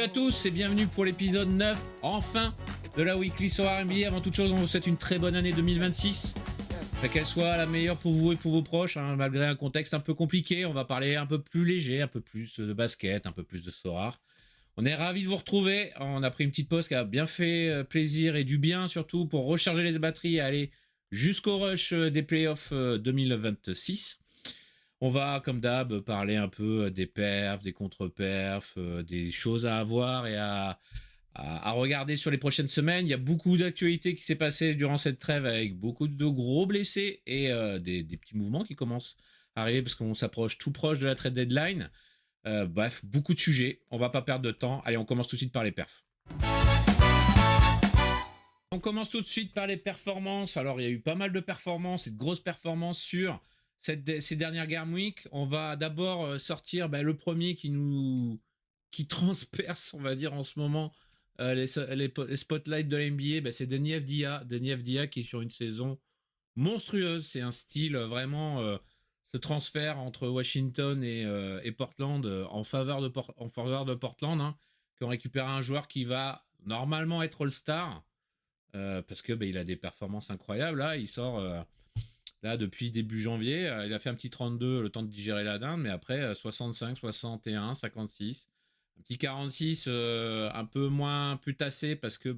à tous et bienvenue pour l'épisode 9, enfin, de la Weekly sur NBA. Avant toute chose, on vous souhaite une très bonne année 2026. Qu'elle soit la meilleure pour vous et pour vos proches, hein, malgré un contexte un peu compliqué. On va parler un peu plus léger, un peu plus de basket, un peu plus de Sorare. On est ravis de vous retrouver. On a pris une petite pause qui a bien fait plaisir et du bien surtout pour recharger les batteries et aller jusqu'au rush des playoffs 2026. On va, comme d'hab, parler un peu des perfs, des contre-perfs, des choses à avoir et à regarder sur les prochaines semaines. Il y a beaucoup d'actualités qui s'est passé durant cette trêve avec beaucoup de gros blessés et des petits mouvements qui commencent à arriver parce qu'on s'approche tout proche de la trade deadline. Bref, beaucoup de sujets. On va pas perdre de temps. Allez, on commence tout de suite par les perfs. On commence tout de suite par les performances. Alors, il y a eu pas mal de performances et de grosses performances sur ces dernières Game Week. On va d'abord sortir le premier qui transperce, on va dire, en ce moment les spotlights de la NBA. C'est Deni Avdija. Deni Avdija qui est sur une saison monstrueuse. C'est un style vraiment ce transfert entre Washington et Portland en faveur de Portland, hein, qui ont récupéré un joueur qui va normalement être All-Star. Parce que il a des performances incroyables. Là, il sort là depuis début janvier. Il a fait un petit 32, le temps de digérer la dinde, mais après 65, 61, 56, un petit 46, un peu moins plus tassé parce que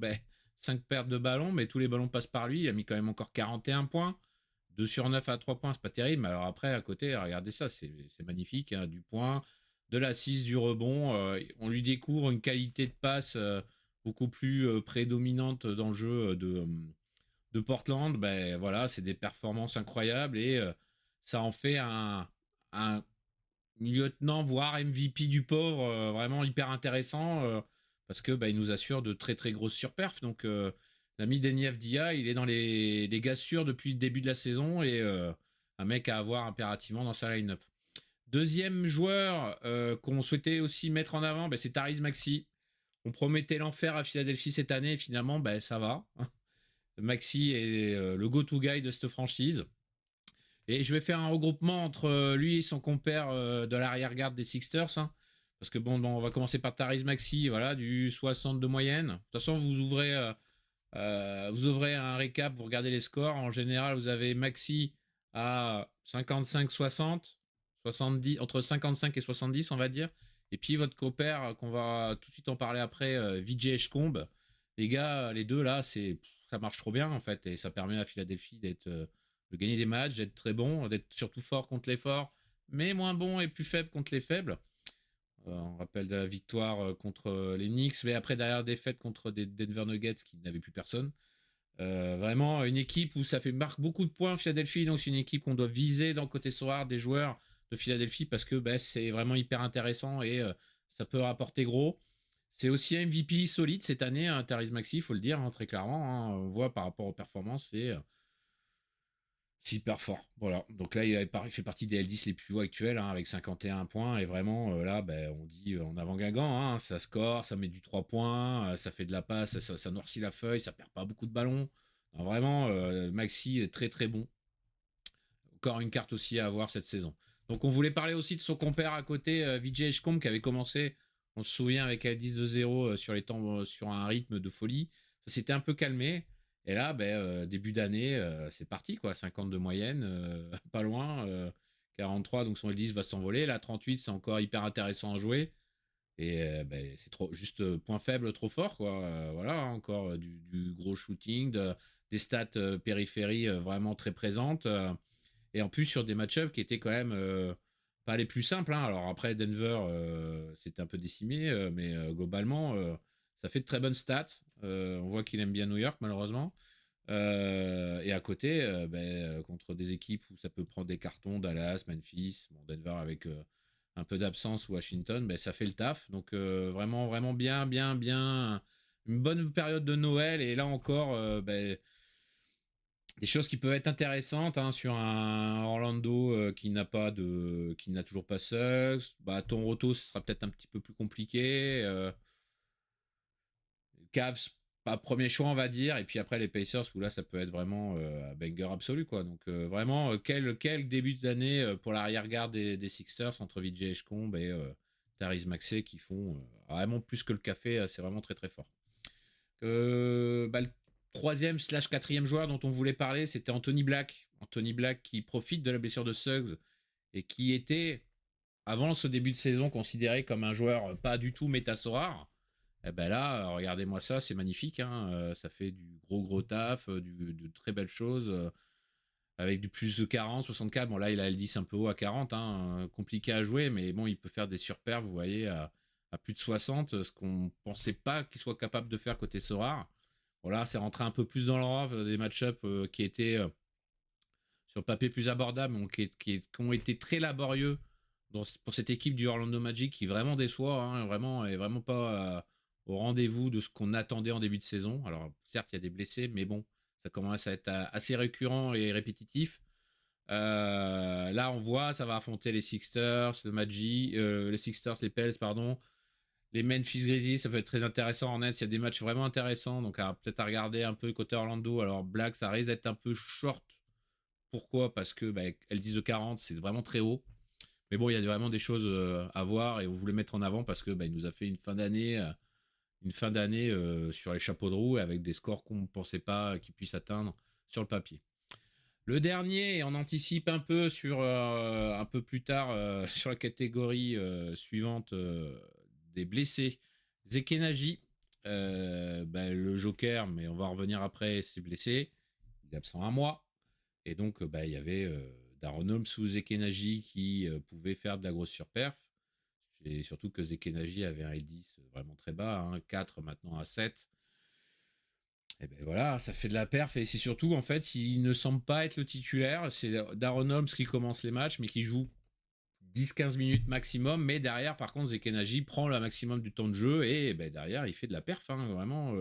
5 pertes de ballons, mais tous les ballons passent par lui. Il a mis quand même encore 41 points. 2 sur 9 à 3 points, c'est pas terrible. Mais alors après, à côté, regardez ça, c'est magnifique. Hein, du point, de l'assise, du rebond. On lui découvre une qualité de passe beaucoup plus prédominante dans le jeu de Portland. Voilà, c'est des performances incroyables et ça en fait un lieutenant, voire MVP du pauvre, vraiment hyper intéressant parce que il nous assure de très très grosses surperfs. Donc l'ami Deni Avdija, il est dans les gars sûrs depuis le début de la saison et un mec à avoir impérativement dans sa line-up. Deuxième joueur qu'on souhaitait aussi mettre en avant, c'est Tyrese Maxey. On promettait l'enfer à Philadelphie cette année et finalement ça va. Maxey est le go-to guy de cette franchise. Et je vais faire un regroupement entre lui et son compère de l'arrière-garde des Sixers. Hein, parce que on va commencer par Tyrese Maxey, voilà, du 60 de moyenne. De toute façon, vous ouvrez un récap, vous regardez les scores. En général, vous avez Maxey à 55-60, 70, entre 55 et 70, on va dire. Et puis votre compère, qu'on va tout de suite en parler après, Vijay Eshkomb. Les gars, les deux là, ça marche trop bien en fait. Et ça permet à Philadelphie de gagner des matchs, d'être très bon, d'être surtout fort contre les forts, mais moins bon et plus faible contre les faibles. On rappelle de la victoire contre les Knicks, mais après derrière défaite contre des Denver Nuggets qui n'avaient plus personne. Vraiment une équipe où ça marque beaucoup de points Philadelphie, donc c'est une équipe qu'on doit viser dans le côté soir des joueurs de Philadelphie parce que c'est vraiment hyper intéressant et ça peut rapporter gros. C'est aussi un MVP solide cette année, hein, Tyrese Maxey, il faut le dire hein, très clairement. Hein, on voit par rapport aux performances, c'est hyper fort. Voilà. Donc là, il fait partie des L10 les plus hauts actuels, hein, avec 51 points. Et vraiment, là, on dit en avant Guingamp, hein, ça score, ça met du 3 points, ça fait de la passe, ça noircit la feuille, ça perd pas beaucoup de ballons. Alors vraiment, Maxey est très très bon. Encore une carte aussi à avoir cette saison. Donc on voulait parler aussi de son compère à côté, Vijay Eshkomb, qui avait commencé, on se souvient, avec L10 de 0 sur les temps, sur un rythme de folie. Ça s'était un peu calmé. Et là, début d'année, c'est parti, quoi. 50 de moyenne, pas loin. 43, donc son L10 va s'envoler. Là, 38, c'est encore hyper intéressant à jouer. Et c'est trop, juste point faible, trop fort, quoi. Voilà, encore du gros shooting, des stats périphérie vraiment très présentes. Et en plus, sur des match-ups qui étaient quand même pas les plus simples. Hein. Alors après, Denver, c'était un peu décimé, mais globalement, ça fait de très bonnes stats. On voit qu'il aime bien New York, malheureusement. Et à côté, contre des équipes où ça peut prendre des cartons, Dallas, Memphis, Denver avec un peu d'absence, Washington, ça fait le taf. Donc vraiment, vraiment bien, bien, bien. Une bonne période de Noël. Et là encore, des choses qui peuvent être intéressantes hein, sur un Orlando qui n'a toujours pas Suggs. Toronto, ce sera peut-être un petit peu plus compliqué. Cavs, pas premier choix, on va dire. Et puis après, les Pacers, où là, ça peut être vraiment un banger absolu, quoi. Donc, vraiment, quel début d'année pour l'arrière-garde des Sixers entre Vijay Eshkomb et Therese Maxey qui font vraiment plus que le café, c'est vraiment très très fort. Le troisième slash quatrième joueur dont on voulait parler, c'était Anthony Black. Anthony Black qui profite de la blessure de Suggs et qui était, avant ce début de saison, considéré comme un joueur pas du tout métasaurare. Et ben là, regardez-moi ça, c'est magnifique. Hein, ça fait du gros taf, de très belles choses. Avec du plus de 40, 64. Bon, là, il a le 10 un peu haut à 40. Hein, compliqué à jouer, mais bon, il peut faire des surperfs, vous voyez, à plus de 60, ce qu'on pensait pas qu'il soit capable de faire côté Sorare. Voilà, c'est rentré un peu plus dans le rove, des match-ups qui étaient sur le papier plus abordables, mais qui ont été très laborieux pour cette équipe du Orlando Magic qui vraiment déçoit, hein, vraiment, est vraiment pas au rendez-vous de ce qu'on attendait en début de saison. Alors, certes, il y a des blessés, mais bon, ça commence à être assez récurrent et répétitif. Là, on voit, ça va affronter les Sixers, les Sixers, les Pels, pardon, les Memphis Grizzlies. Ça peut être très intéressant en net. Il y a des matchs vraiment intéressants, donc peut-être à regarder un peu côté Orlando. Alors, Black, ça risque d'être un peu short. Pourquoi? Parce que elles disent de 40, c'est vraiment très haut. Mais bon, il y a vraiment des choses à voir et on voulait mettre en avant parce que il nous a fait une fin d'année sur les chapeaux de roue avec des scores qu'on ne pensait pas qu'il puisse atteindre sur le papier. Le dernier, et on anticipe un peu sur un peu plus tard sur la catégorie suivante des blessés, Zekenaji, le Joker, mais on va revenir après, s'est blessé, il est absent un mois, et donc il y avait Daron Holmes ou Zekenaji qui pouvaient faire de la grosse surperf, et surtout que Zekenaji avait un L10 vraiment très bas, hein, 4 maintenant à 7. Et ben voilà, ça fait de la perf et c'est surtout en fait, il ne semble pas être le titulaire. C'est Daron Holmes qui commence les matchs, mais qui joue 10-15 minutes maximum. Mais derrière, par contre, Zekenaji prend le maximum du temps de jeu et derrière, il fait de la perf. Hein, vraiment,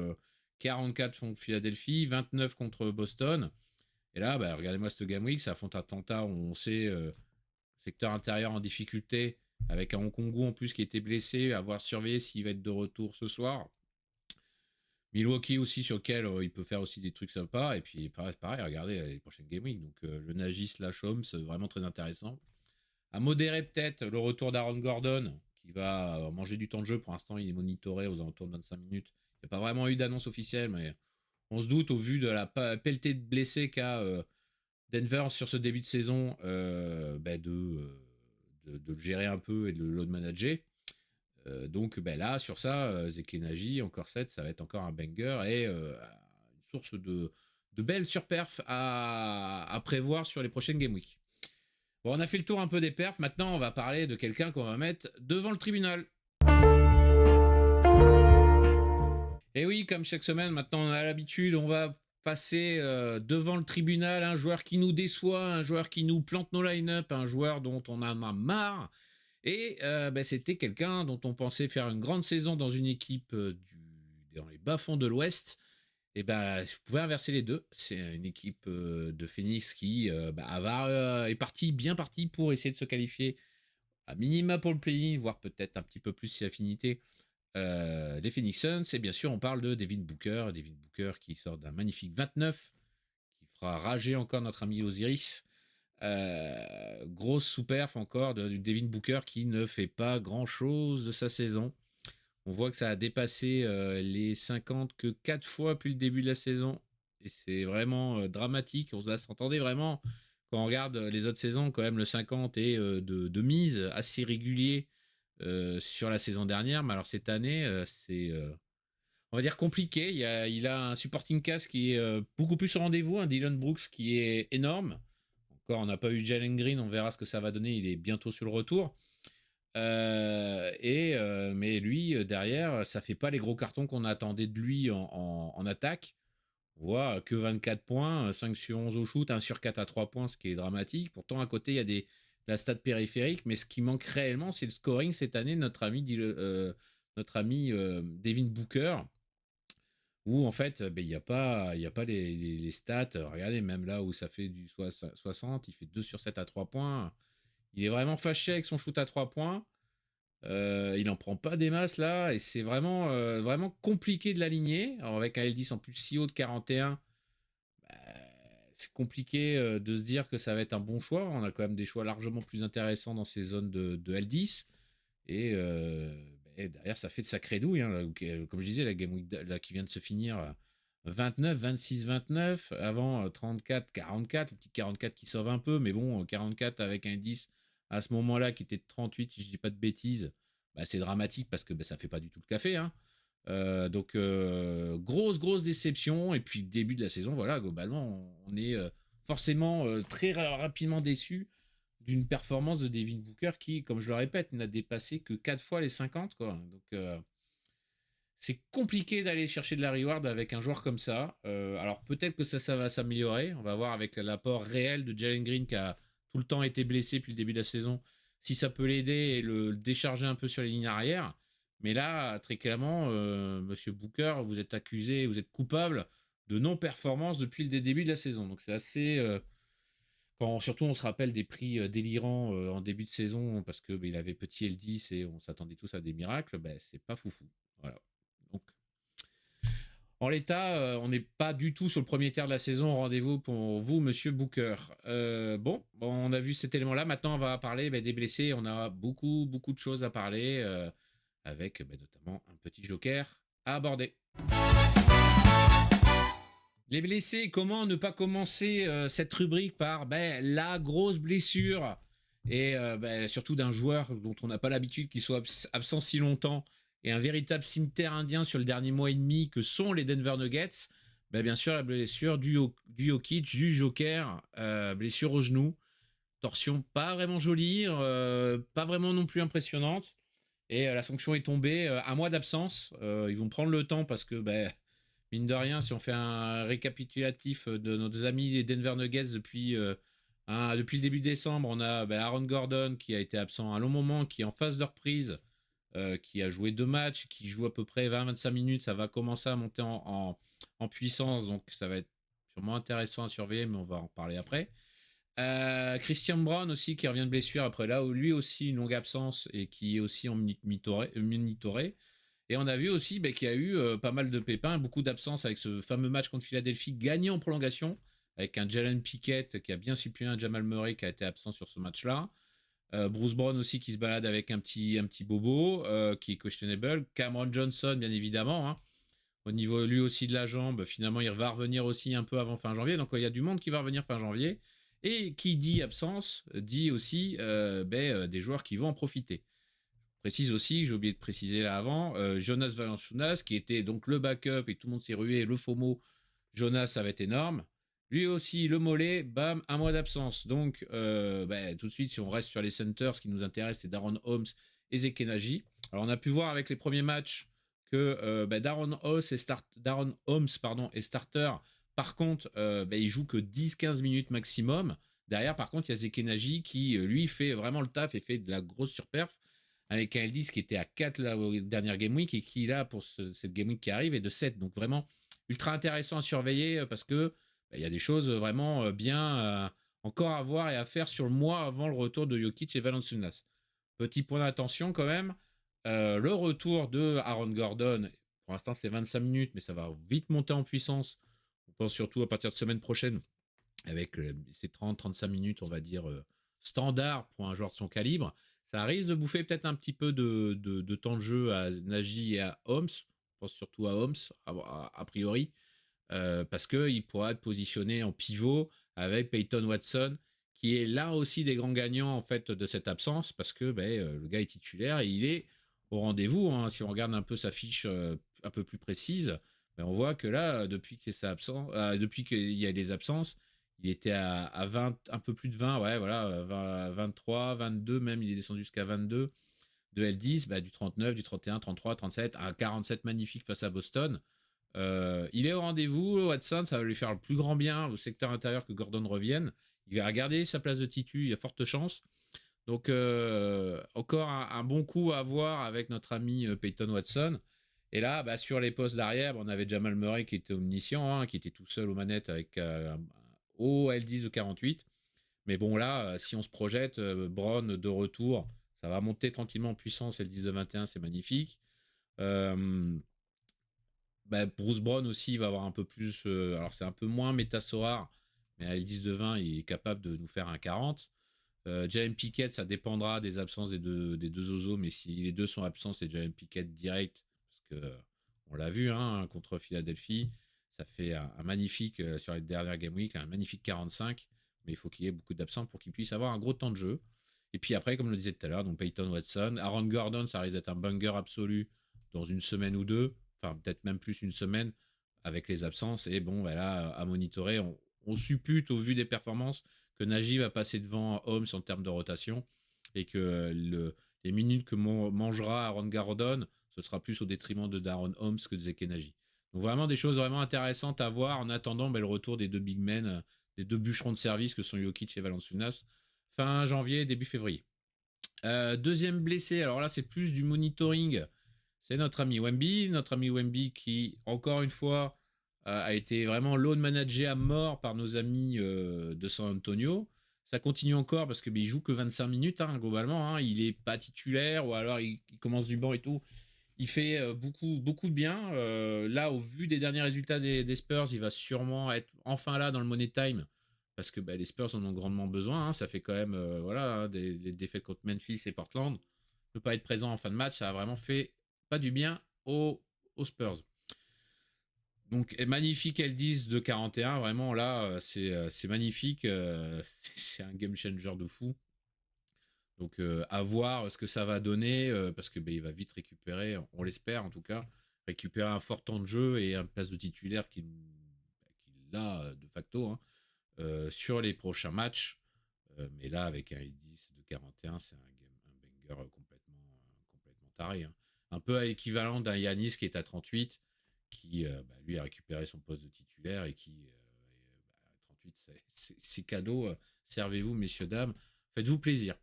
44 contre Philadelphie, 29 contre Boston. Et là, regardez-moi cette Game Week, ça affronte Atlanta où on sait secteur intérieur en difficulté avec un Hongkongu en plus qui était blessé, à voir surveiller s'il va être de retour ce soir. Milwaukee aussi sur lequel il peut faire aussi des trucs sympas. Et puis pareil regardez les prochaines Game Week. Donc le Nagy slash Holmes, vraiment très intéressant. À modérer peut-être le retour d'Aaron Gordon, qui va manger du temps de jeu. Pour l'instant, il est monitoré aux alentours de 25 minutes. Il n'y a pas vraiment eu d'annonce officielle, mais on se doute au vu de la pelletée de blessés qu'a Denver sur ce début de saison de le gérer un peu et de le load manager. Donc là, sur ça, Zekenaji, encore 7, ça va être encore un banger et une source de belles surperfs à prévoir sur les prochaines Game Week. Bon, on a fait le tour un peu des perfs. Maintenant, on va parler de quelqu'un qu'on va mettre devant le tribunal. Et oui, comme chaque semaine, maintenant on a l'habitude, on va passer devant le tribunal un joueur qui nous déçoit, un joueur qui nous plante nos line-up, un joueur dont on en a marre. Et c'était quelqu'un dont on pensait faire une grande saison dans une équipe dans les bas-fonds de l'Ouest. Et vous pouvez inverser les deux. C'est une équipe de Phoenix qui est bien partie pour essayer de se qualifier à minima pour le play-in, voire peut-être un petit peu plus si affinité des Phoenix Suns. Et bien sûr, on parle de Devin Booker. Devin Booker qui sort d'un magnifique 29, qui fera rager encore notre ami Osiris. Grosse sous-perf encore du Devin Booker qui ne fait pas grand-chose de sa saison. On voit que ça a dépassé les 50 que 4 fois depuis le début de la saison. Et c'est vraiment dramatique. On s'entendait vraiment, quand on regarde les autres saisons, quand même le 50 est de mise, assez régulier sur la saison dernière. Mais alors cette année, c'est, on va dire, compliqué. Il a un supporting cast qui est beaucoup plus au rendez-vous, un Dylan Brooks qui est énorme. Encore, on n'a pas eu Jalen Green, on verra ce que ça va donner. Il est bientôt sur le retour. Mais lui, derrière, ça fait pas les gros cartons qu'on attendait de lui en attaque. On voit que 24 points, 5 sur 11 au shoot, 1 sur 4 à 3 points, ce qui est dramatique. Pourtant, à côté, il y a la stat périphérique, mais ce qui manque réellement, c'est le scoring cette année de notre ami Devin Booker, où en fait, il n'y a pas les stats. Regardez, même là où ça fait du 60, il fait 2 sur 7 à 3 points. Il est vraiment fâché avec son shoot à 3 points. Il en prend pas des masses là, et c'est vraiment compliqué de l'aligner. Alors avec un L10 en plus si haut de 41, c'est compliqué de se dire que ça va être un bon choix. On a quand même des choix largement plus intéressants dans ces zones de L10. Et derrière, ça fait de sacrées douilles. Hein, comme je disais, la Game Week là, qui vient de se finir 29, 26, 29. Avant 34, 44. Le petit 44 qui sauve un peu. Mais bon, 44 avec un 10 à ce moment-là qui était de 38, si je dis pas de bêtises. Bah, c'est dramatique parce que ça fait pas du tout le café. Hein. Grosse déception. Et puis, début de la saison, voilà, globalement, on est forcément très rapidement déçu d'une performance de Devin Booker qui, comme je le répète, n'a dépassé que 4 fois les 50. Quoi. Donc, c'est compliqué d'aller chercher de la reward avec un joueur comme ça. Alors, peut-être que ça va s'améliorer. On va voir avec l'apport réel de Jalen Green qui a tout le temps été blessé depuis le début de la saison, si ça peut l'aider et le décharger un peu sur les lignes arrière. Mais là, très clairement, Monsieur Booker, vous êtes accusé, vous êtes coupable de non-performance depuis le début de la saison. Donc, c'est assez quand surtout on se rappelle des prix délirants en début de saison parce que il avait petit L10 et on s'attendait tous à des miracles, c'est pas foufou. Voilà. Donc en l'état, on n'est pas du tout sur le premier tiers de la saison. Rendez-vous pour vous, Monsieur Booker. Bon, on a vu cet élément-là. Maintenant, on va parler des blessés. On a beaucoup de choses à parler avec notamment un petit joker à aborder. Les blessés, comment ne pas commencer cette rubrique par la grosse blessure et surtout d'un joueur dont on n'a pas l'habitude qu'il soit absent si longtemps et un véritable cimetière indien sur le dernier mois et demi que sont les Denver Nuggets. Bien sûr, la blessure du Jokic, du Joker, blessure au genou, torsion pas vraiment jolie, pas vraiment non plus impressionnante. Et la sanction est tombée, un mois d'absence. Ils vont prendre le temps parce que mine de rien, si on fait un récapitulatif de nos amis les Denver Nuggets depuis le début décembre, on a Aaron Gordon qui a été absent un long moment, qui est en phase de reprise, qui a joué 2 matchs, qui joue à peu près 20-25 minutes. Ça va commencer à monter en puissance, donc ça va être sûrement intéressant à surveiller, mais on va en parler après. Christian Brown aussi qui revient de blessure après là, où lui aussi une longue absence et qui est aussi en monitoré. Et on a vu aussi qu'il y a eu pas mal de pépins, beaucoup d'absences avec ce fameux match contre Philadelphie gagné en prolongation, avec un Jalen Pickett qui a bien suppléé un Jamal Murray qui a été absent sur ce match-là. Bruce Brown aussi qui se balade avec un petit bobo qui est questionable. Cameron Johnson, bien évidemment. Hein. Au niveau lui aussi de la jambe, finalement il va revenir aussi un peu avant fin janvier. Donc il y a du monde qui va revenir fin janvier. Et qui dit absence, dit aussi des joueurs qui vont en profiter. Précise aussi, j'ai oublié de préciser là avant, Jonas Valanciunas, qui était donc le backup et tout le monde s'est rué, le FOMO, Jonas, ça va être énorme. Lui aussi, le mollet, bam, un mois d'absence. Donc, tout de suite, si on reste sur les centers, ce qui nous intéresse, c'est Daron Holmes et Zekenaji. Alors, on a pu voir avec les premiers matchs que Daron Holmes est starter. Par contre, il joue que 10-15 minutes maximum. Derrière, par contre, il y a Zekenaji qui, lui, fait vraiment le taf et fait de la grosse surperf avec un L10 qui était à 4 la dernière Game Week et qui, là, pour cette Game Week qui arrive, est de 7. Donc, vraiment, ultra intéressant à surveiller parce que il y a des choses vraiment bien encore à voir et à faire sur le mois avant le retour de Jokic et Valanciunas. Petit point d'attention quand même, le retour de Aaron Gordon, pour l'instant c'est 25 minutes, mais ça va vite monter en puissance. On pense surtout à partir de semaine prochaine, avec ces 30-35 minutes, on va dire, standard pour un joueur de son calibre. Ça risque de bouffer peut-être un petit peu de temps de jeu à Nagy et à Holmes. Je pense surtout à Holmes, a priori, parce qu'il pourra être positionné en pivot avec Peyton Watson, qui est là aussi des grands gagnants en fait de cette absence, parce que le gars est titulaire et il est au rendez-vous. Hein. Si on regarde un peu sa fiche un peu plus précise, on voit que là, depuis qu'il y a les absences, il était à 20, un peu plus de 20, ouais, voilà, 20, 23, 22 même, il est descendu jusqu'à 22 de L10, du 39, du 31, 33, 37, un 47 magnifique face à Boston. Il est au rendez-vous, Watson, ça va lui faire le plus grand bien au secteur intérieur que Gordon revienne. Il va garder sa place de titu, il y a forte chance. Donc encore un bon coup à voir avec notre ami Peyton Watson. Et là, sur les postes d'arrière, on avait Jamal Murray qui était omniscient, hein, qui était tout seul aux manettes avec un haut L10 ou 48. Mais bon là, si on se projette, Brown de retour, ça va monter tranquillement en puissance. L10 de 21, c'est magnifique. Bruce Brown aussi va avoir un peu plus. Alors c'est un peu moins Metasorar, mais à L10 de 20, il est capable de nous faire un 40. Jalen Pickett, ça dépendra des absences des deux osos, mais si les deux sont absents, c'est Jalen Pickett direct, parce que on l'a vu contre Philadelphie, ça fait un magnifique, sur les dernières Game Week, un magnifique 45, mais il faut qu'il y ait beaucoup d'absents pour qu'il puisse avoir un gros temps de jeu. Et puis après, comme je le disais tout à l'heure, donc Peyton Watson, Aaron Gordon, ça risque d'être un banger absolu dans une semaine ou deux, enfin peut-être même plus une semaine, avec les absences. Et bon, voilà, à monitorer, on suppute au vu des performances que Nagy va passer devant Holmes en termes de rotation et que les minutes que mangera Aaron Gordon, ce sera plus au détriment de Darren Holmes que de Zeke Nagy. Donc vraiment des choses vraiment intéressantes à voir en attendant le retour des deux big men, des deux bûcherons de service que sont Jokic et Valanciunas fin janvier, début février. Deuxième blessé, alors là c'est plus du monitoring, c'est notre ami Wemby qui encore une fois a été vraiment load managé à mort par nos amis de San Antonio. Ça continue encore parce que il joue que 25 minutes globalement, il est pas titulaire ou alors il commence du banc et tout. Il fait beaucoup beaucoup de bien. Là, au vu des derniers résultats des Spurs, il va sûrement être enfin là dans le Money Time parce que les Spurs en ont grandement besoin. Ça fait quand même des défaites contre Memphis et Portland. Ne pas être présent en fin de match, ça a vraiment fait pas du bien aux Spurs. Donc magnifique L10 de 41, vraiment là c'est magnifique, c'est un game changer de fou. Donc à voir ce que ça va donner parce que il va vite récupérer, on l'espère en tout cas, récupérer un fort temps de jeu et un place de titulaire qu'il a de facto sur les prochains matchs. Mais là avec un L10 de 41, c'est un banger complètement taré. Un peu à l'équivalent d'un Yanis qui est à 38, qui lui a récupéré son poste de titulaire et qui 38 c'est cadeau. Servez-vous messieurs dames, faites-vous plaisir.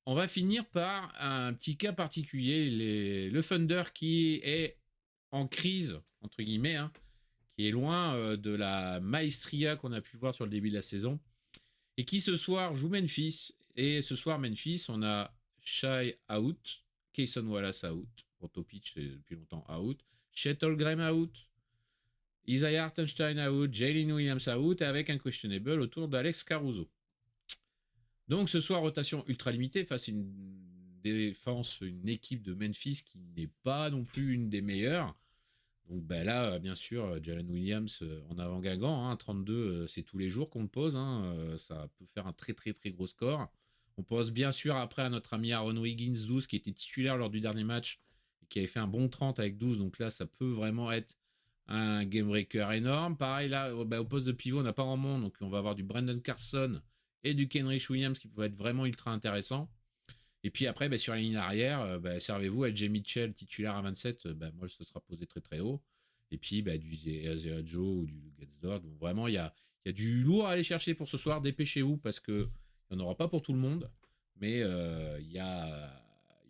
On va finir par un petit cas particulier, le Thunder qui est en crise, entre guillemets, qui est loin de la maestria qu'on a pu voir sur le début de la saison, et qui ce soir joue Memphis. Et ce soir, Memphis, on a Shai out, Kayson Wallace out, pour Topic c'est depuis longtemps out, Chet Holmgren out, Isaiah Hartenstein out, Jalen Williams out, avec un questionable autour d'Alex Caruso. Donc ce soir, rotation ultra limitée face à une défense, une équipe de Memphis qui n'est pas non plus une des meilleures. Donc là, bien sûr, Jalen Williams en avant Guingamp, 32, c'est tous les jours qu'on le pose. Ça peut faire un très très très gros score. On pose bien sûr après à notre ami Aaron Wiggins 12 qui était titulaire lors du dernier match et qui avait fait un bon 30 avec 12. Donc là, ça peut vraiment être un game breaker énorme. Pareil là, au poste de pivot, on n'a pas grand monde. Donc on va avoir du Brandon Carson et du Kenrich Williams qui peuvent être vraiment ultra intéressants. Et puis après, sur la ligne arrière, servez-vous à Jay Mitchell titulaire à 27. Moi, ce sera posé très très haut. Et puis du Isaiah Joe ou du Gatsdorf. Donc vraiment, il y a du lourd à aller chercher pour ce soir. Dépêchez-vous parce qu'il n'y en aura pas pour tout le monde. Mais il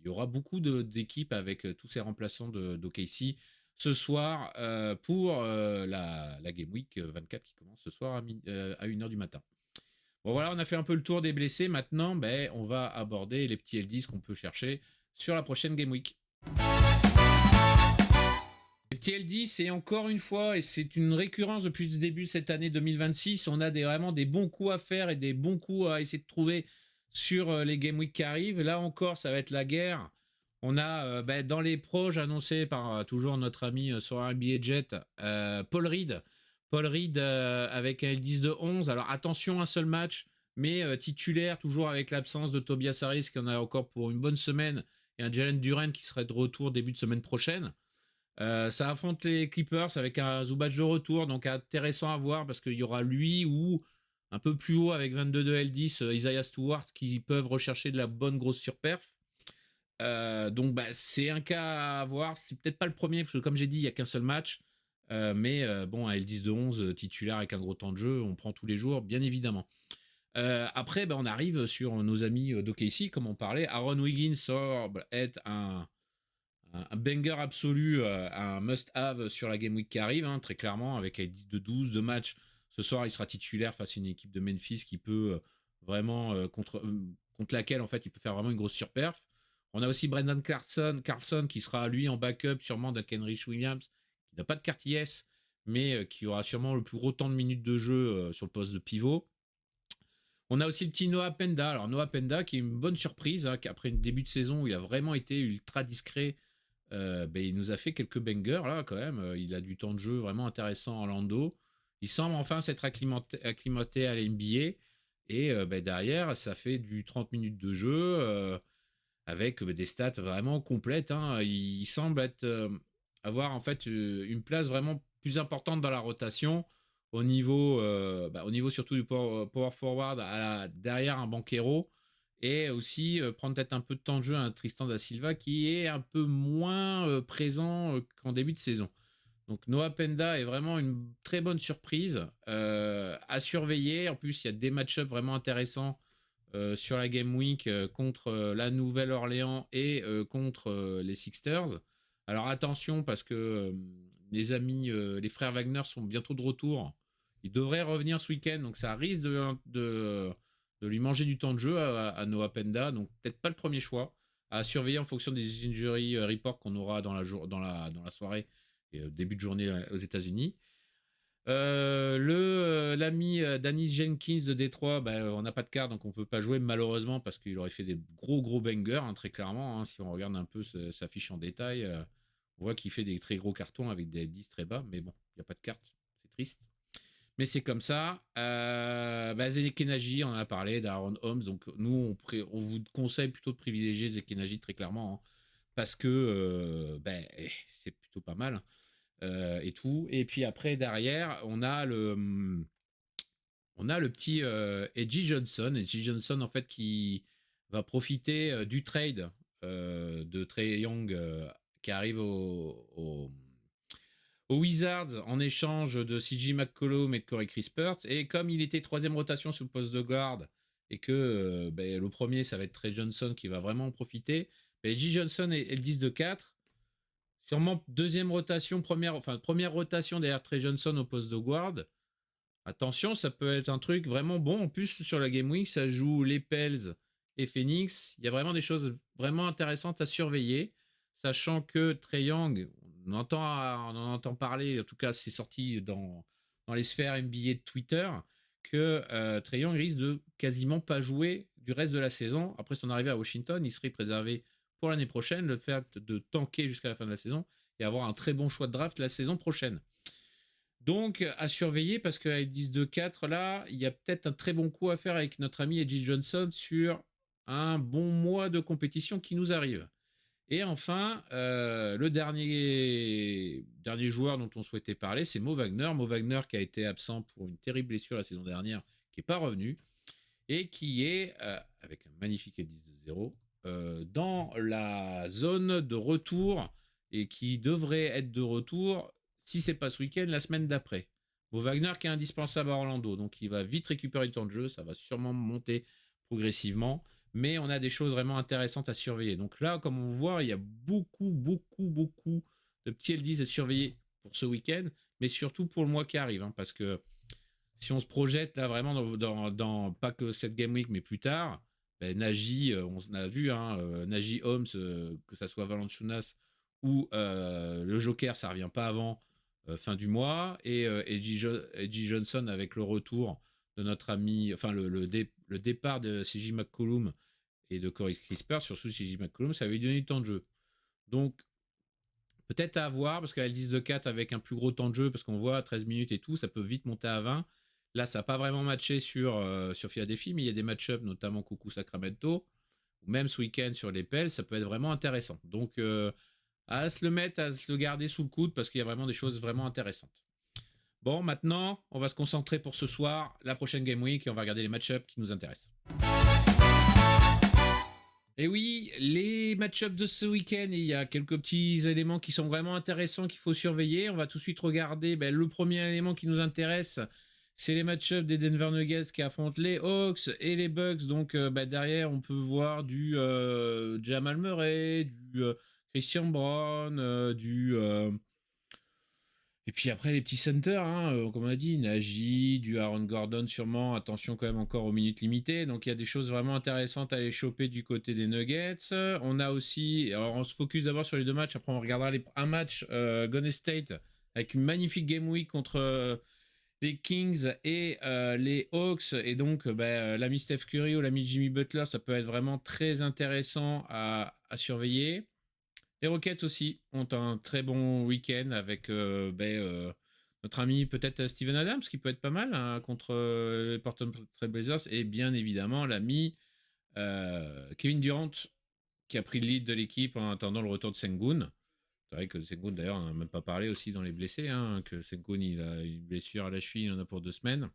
y aura beaucoup d'équipes avec tous ces remplaçants d'OKC ce soir pour la Game Week 24 qui commence ce soir à 1h du matin. Bon voilà, on a fait un peu le tour des blessés. Maintenant, on va aborder les petits L10 qu'on peut chercher sur la prochaine Game Week. Les petits L10, et encore une fois, et c'est une récurrence depuis le début de cette année 2026, on a vraiment des bons coups à faire et des bons coups à essayer de trouver sur les Game Week qui arrivent. Là encore, ça va être la guerre. On a dans les proches annoncés par toujours notre ami sur NBA Jet, Paul Reed. Paul Reed avec un L10 de 11. Alors attention, un seul match, mais titulaire, toujours avec l'absence de Tobias Harris qui en a encore pour une bonne semaine, et un Jalen Duren qui serait de retour début de semaine prochaine. Ça affronte les Clippers avec un Zubac de retour, donc intéressant à voir parce qu'il y aura lui ou un peu plus haut avec 22 de L10, Isaiah Stewart qui peuvent rechercher de la bonne grosse surperf. Donc c'est un cas à voir. C'est peut-être pas le premier parce que comme j'ai dit, il y a qu'un seul match. Mais bon, un L10 de 11 titulaire avec un gros temps de jeu, on prend tous les jours, bien évidemment. Après, on arrive sur nos amis d'OKC, comme on parlait. Aaron Wiggins sort être un banger absolu, un must-have sur la Game Week qui arrive, très clairement, avec un 10 de 12 de match. Ce soir, il sera titulaire face à une équipe de Memphis qui peut vraiment, contre laquelle, en fait, il peut faire vraiment une grosse surperf. On a aussi Brandon Carlson qui sera, lui, en backup, sûrement d'Kenrich Williams, qui n'a pas de carte IS, mais qui aura sûrement le plus gros temps de minutes de jeu sur le poste de pivot. On a aussi le petit Noah Penda. Alors Noah Penda qui est une bonne surprise, hein, qu'après une début de saison où il a vraiment été ultra discret, il nous a fait quelques bangers là quand même. Il a du temps de jeu vraiment intéressant en Lando. Il semble enfin s'être acclimaté à la NBA. Et derrière, ça fait du 30 minutes de jeu avec des stats vraiment complètes, hein. Il semble avoir en fait une place vraiment plus importante dans la rotation au niveau surtout du power forward derrière un Banchero et aussi prendre peut-être un peu de temps de jeu à un Tristan da Silva qui est un peu moins présent qu'en début de saison. Donc Noah Penda est vraiment une très bonne surprise à surveiller. En plus, il y a des match-ups vraiment intéressants sur la Game Week contre la Nouvelle-Orléans et contre les Sixers. Alors attention parce que les amis, les frères Wagner sont bientôt de retour. Ils devraient revenir ce week-end, donc ça risque de lui manger du temps de jeu à Noah Penda. Donc peut-être pas le premier choix à surveiller en fonction des injury reports qu'on aura dans la soirée et début de journée aux États-Unis. L'ami Danny Jenkins de Détroit, on n'a pas de carte donc on peut pas jouer malheureusement parce qu'il aurait fait des gros bangers, hein, très clairement, hein. Si on regarde un peu sa fiche en détail, on voit qu'il fait des très gros cartons avec des 10 très bas, mais bon, il n'y a pas de carte, c'est triste. Mais c'est comme ça. Zekenagi, on en a parlé, d'Aaron Holmes, donc nous on vous conseille plutôt de privilégier Zekenagi très clairement, hein, parce que c'est plutôt pas mal. Et tout. Et puis après, derrière, on a le petit Edgy Johnson. Edgy Johnson, en fait, qui va profiter du trade de Trae Young qui arrive aux Wizards en échange de CJ McCollum et de Corey Crispert. Et comme il était troisième rotation sur le poste de garde et que le premier, ça va être Trae Johnson qui va vraiment en profiter, Edgy Johnson est le 10 de 4. Sûrement deuxième rotation, première rotation derrière Trey Johnson au poste de guard. Attention, ça peut être un truc vraiment bon. En plus, sur la Game Week, ça joue les Pels et Phoenix. Il y a vraiment des choses vraiment intéressantes à surveiller. Sachant que Trae Young, on en entend parler, en tout cas, c'est sorti dans les sphères NBA de Twitter, que Trae Young risque de quasiment pas jouer du reste de la saison. Après son arrivée à Washington, il serait préservé pour l'année prochaine, le fait de tanker jusqu'à la fin de la saison et avoir un très bon choix de draft la saison prochaine. Donc, à surveiller parce qu'avec 10-2-4, là, il y a peut-être un très bon coup à faire avec notre ami Edgy Johnson sur un bon mois de compétition qui nous arrive. Et enfin, le dernier joueur dont on souhaitait parler, c'est Mo Wagner. Mo Wagner qui a été absent pour une terrible blessure la saison dernière, qui n'est pas revenu et qui est, avec un magnifique 10-0, dans la zone de retour et qui devrait être de retour, si c'est pas ce week-end, la semaine d'après. Bon, Wagner qui est indispensable à Orlando, donc il va vite récupérer du temps de jeu, ça va sûrement monter progressivement, mais on a des choses vraiment intéressantes à surveiller. Donc là, comme on voit, il y a beaucoup de petits LDs à surveiller pour ce week-end, mais surtout pour le mois qui arrive, hein, parce que si on se projette là vraiment dans pas que cette Game Week, mais plus tard, Nagy, on a vu, hein, Nagy Holmes, que ça soit Valanciunas ou le Joker, ça revient pas avant fin du mois. Et Edgy Johnson avec le retour de notre ami, enfin le départ de CJ McCollum et de Corey Crisper, surtout CJ McCollum, ça va lui donner du temps de jeu. Donc, peut-être à voir, parce qu'elle 10 de 4 avec un plus gros temps de jeu, parce qu'on voit 13 minutes et tout, ça peut vite monter à 20. Là, ça n'a pas vraiment matché sur Philadelphie, mais il y a des match-ups, notamment Coucou Sacramento, ou même ce week-end sur les Pels, ça peut être vraiment intéressant. Donc, à se le mettre, à se le garder sous le coude, parce qu'il y a vraiment des choses vraiment intéressantes. Bon, maintenant, on va se concentrer pour ce soir, la prochaine Game Week, et on va regarder les match-ups qui nous intéressent. Et oui, les match-ups de ce week-end, il y a quelques petits éléments qui sont vraiment intéressants qu'il faut surveiller. On va tout de suite regarder le premier élément qui nous intéresse, c'est les match-ups des Denver Nuggets qui affrontent les Hawks et les Bucks. Donc derrière, on peut voir du Jamal Murray, du Christian Brown, et puis après, les petits centers, hein, comme on a dit, Nagy, du Aaron Gordon sûrement, attention quand même encore aux minutes limitées. Donc il y a des choses vraiment intéressantes à aller choper du côté des Nuggets. On a aussi, alors on se focus d'abord sur les deux matchs, après on regardera un match Golden State avec une magnifique game week contre les Kings et les Hawks, et donc l'ami Steph Curry ou l'ami Jimmy Butler, ça peut être vraiment très intéressant à surveiller. Les Rockets aussi ont un très bon week-end avec notre ami peut-être Steven Adams, qui peut être pas mal hein, contre les Portland Trail Blazers, et bien évidemment l'ami Kevin Durant, qui a pris le lead de l'équipe en attendant le retour de Sengun. C'est vrai que Sengun, d'ailleurs, on n'en a même pas parlé aussi dans les blessés, hein, que Sengun, il a une blessure à la cheville, il en a pour 2 semaines.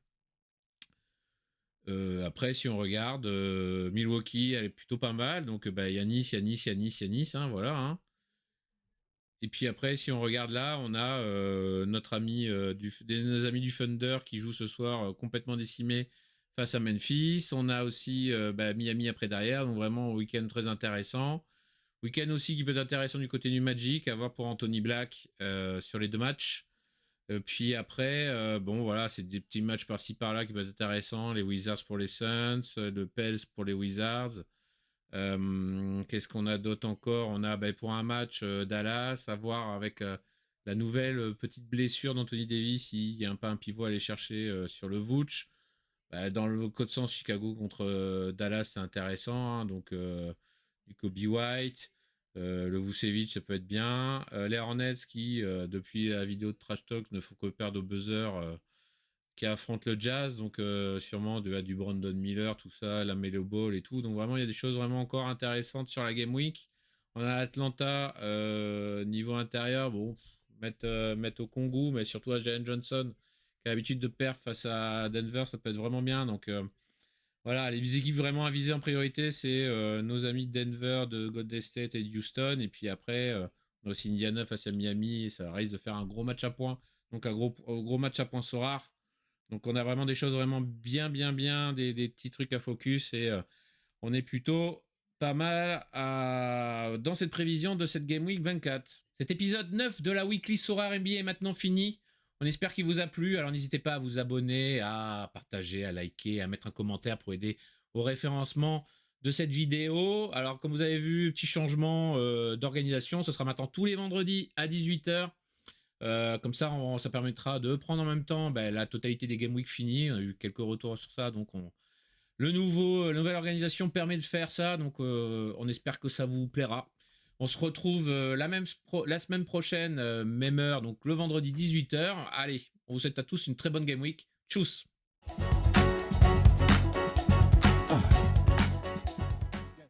Après, si on regarde, Milwaukee, elle est plutôt pas mal. Donc, Yanis, hein, voilà. Hein. Et puis après, si on regarde là, on a notre ami, nos amis du Thunder qui joue ce soir complètement décimé face à Memphis. On a aussi Miami après derrière. Donc, vraiment, un week-end très intéressant. Week-end aussi qui peut être intéressant du côté du Magic, à voir pour Anthony Black sur les 2 matchs. Puis après, bon voilà, c'est des petits matchs par-ci par-là qui peuvent être intéressants. Les Wizards pour les Suns, le Pels pour les Wizards. Qu'est-ce qu'on a d'autre encore? On a pour un match Dallas, à voir avec la nouvelle petite blessure d'Anthony Davis, il y a pas un pivot à aller chercher sur le Vooch. Dans le code sens, Chicago contre Dallas, c'est intéressant. Hein, donc, du Kobe White, le Vucevic, ça peut être bien. Les Hornets qui, depuis la vidéo de Trash Talk, ne font que perdre au buzzer, qui affrontent le Jazz. Donc, sûrement du Brandon Miller, tout ça, la Melo Ball et tout. Donc, vraiment, il y a des choses vraiment encore intéressantes sur la Game Week. On a Atlanta, niveau intérieur, bon, mettre au Congo, mais surtout à Jalen Johnson, qui a l'habitude de perf face à Denver, ça peut être vraiment bien. Donc, voilà, les équipes vraiment à viser en priorité, c'est nos amis de Denver, de Golden State et de Houston. Et puis après, on a aussi Indiana face à Miami. Et ça risque de faire un gros match à points. Donc un gros match à points sur rare. Donc on a vraiment des choses vraiment bien, des petits trucs à focus. Et on est plutôt pas mal dans cette prévision de cette Game Week 24. Cet épisode 9 de la Weekly Sorare NBA est maintenant fini. On espère qu'il vous a plu. Alors n'hésitez pas à vous abonner, à partager, à liker, à mettre un commentaire pour aider au référencement de cette vidéo. Alors comme vous avez vu, petit changement d'organisation. Ce sera maintenant tous les vendredis à 18h. Comme ça, ça permettra de prendre en même temps la totalité des Game Week finis. On a eu quelques retours sur ça. Donc la nouvelle organisation permet de faire ça. Donc on espère que ça vous plaira. On se retrouve la semaine prochaine, même heure, donc le vendredi 18h. Allez, on vous souhaite à tous une très bonne Game Week. Tchuss!